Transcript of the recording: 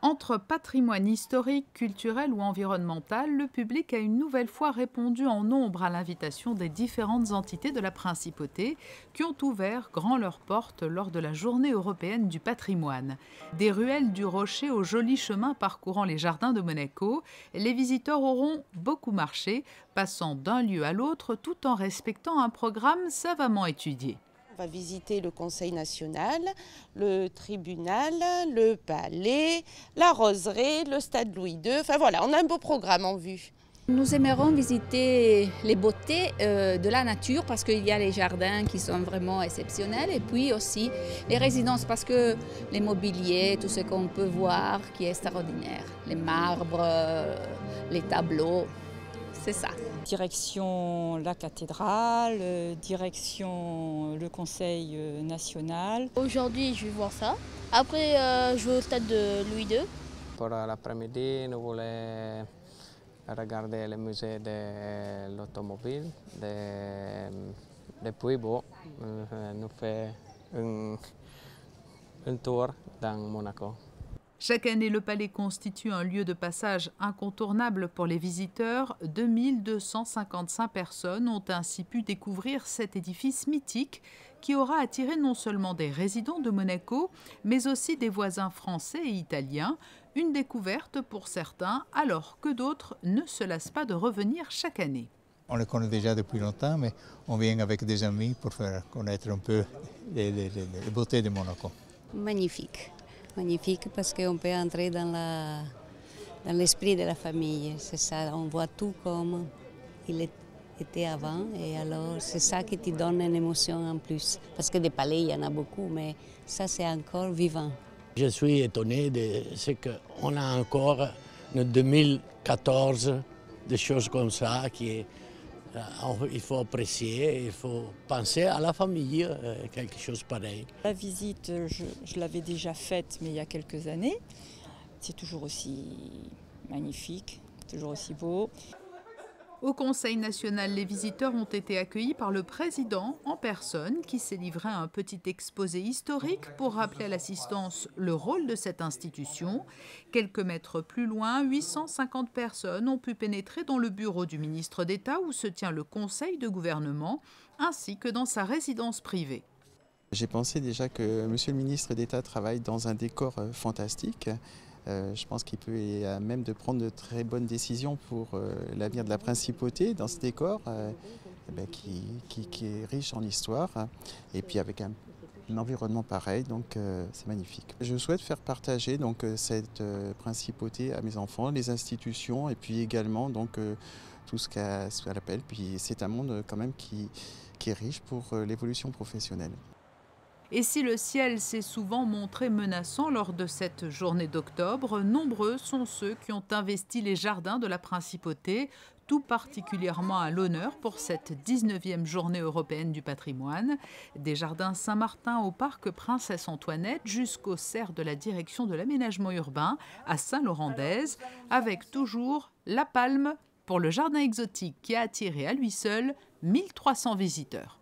Entre patrimoine historique, culturel ou environnemental, le public a une nouvelle fois répondu en nombre à l'invitation des différentes entités de la Principauté qui ont ouvert grand leurs portes lors de la Journée européenne du patrimoine. Des ruelles du Rocher au joli chemin parcourant les jardins de Monaco, les visiteurs auront beaucoup marché, passant d'un lieu à l'autre tout en respectant un programme savamment étudié. On va visiter le Conseil national, le tribunal, le palais, la roseraie, le stade Louis II. Enfin voilà, on a un beau programme en vue. Nous aimerons visiter les beautés de la nature parce qu'il y a les jardins qui sont vraiment exceptionnels et puis aussi les résidences parce que les mobiliers, tout ce qu'on peut voir qui est extraordinaire. Les marbres, les tableaux, c'est ça. Direction la cathédrale, direction le Conseil national. Aujourd'hui, je vais voir ça. Après, je vais au stade de Louis II. Pour l'après-midi, nous voulons regarder le musée de l'automobile. Depuis, nous faisons un tour dans Monaco. Chaque année, le palais constitue un lieu de passage incontournable pour les visiteurs. 2255 personnes ont ainsi pu découvrir cet édifice mythique qui aura attiré non seulement des résidents de Monaco, mais aussi des voisins français et italiens. Une découverte pour certains, alors que d'autres ne se lassent pas de revenir chaque année. On le connaît déjà depuis longtemps, mais on vient avec des amis pour faire connaître un peu les beautés de Monaco. Magnifique. Magnifique parce qu'on peut entrer dans l'esprit de la famille. C'est ça, on voit tout comme il était avant et alors c'est ça qui te donne une émotion en plus. Parce que des palais, il y en a beaucoup, mais ça c'est encore vivant. Je suis étonné de ce qu'on a encore en 2014 des choses comme ça il faut apprécier, il faut penser à la famille, quelque chose pareil. La visite, je l'avais déjà faite, mais il y a quelques années. C'est toujours aussi magnifique, toujours aussi beau. Au Conseil national, les visiteurs ont été accueillis par le président en personne qui s'est livré à un petit exposé historique pour rappeler à l'assistance le rôle de cette institution. Quelques mètres plus loin, 850 personnes ont pu pénétrer dans le bureau du ministre d'État où se tient le Conseil de gouvernement, ainsi que dans sa résidence privée. J'ai pensé déjà que Monsieur le ministre d'État travaille dans un décor fantastique. Je pense qu'il peut à même de prendre de très bonnes décisions pour l'avenir de la Principauté dans ce décor qui est riche en histoire et puis avec un environnement pareil, donc c'est magnifique. Je souhaite faire partager donc cette Principauté à mes enfants, les institutions et puis également donc tout ce qu'elle appelle. Puis c'est un monde quand même qui est riche pour l'évolution professionnelle. Et si le ciel s'est souvent montré menaçant lors de cette journée d'octobre, nombreux sont ceux qui ont investi les jardins de la Principauté, tout particulièrement à l'honneur pour cette 19e journée européenne du patrimoine. Des jardins Saint-Martin au parc Princesse Antoinette jusqu'aux serres de la direction de l'aménagement urbain à Saint-Laurent-d'Èze, avec toujours la palme pour le jardin exotique qui a attiré à lui seul 1300 visiteurs.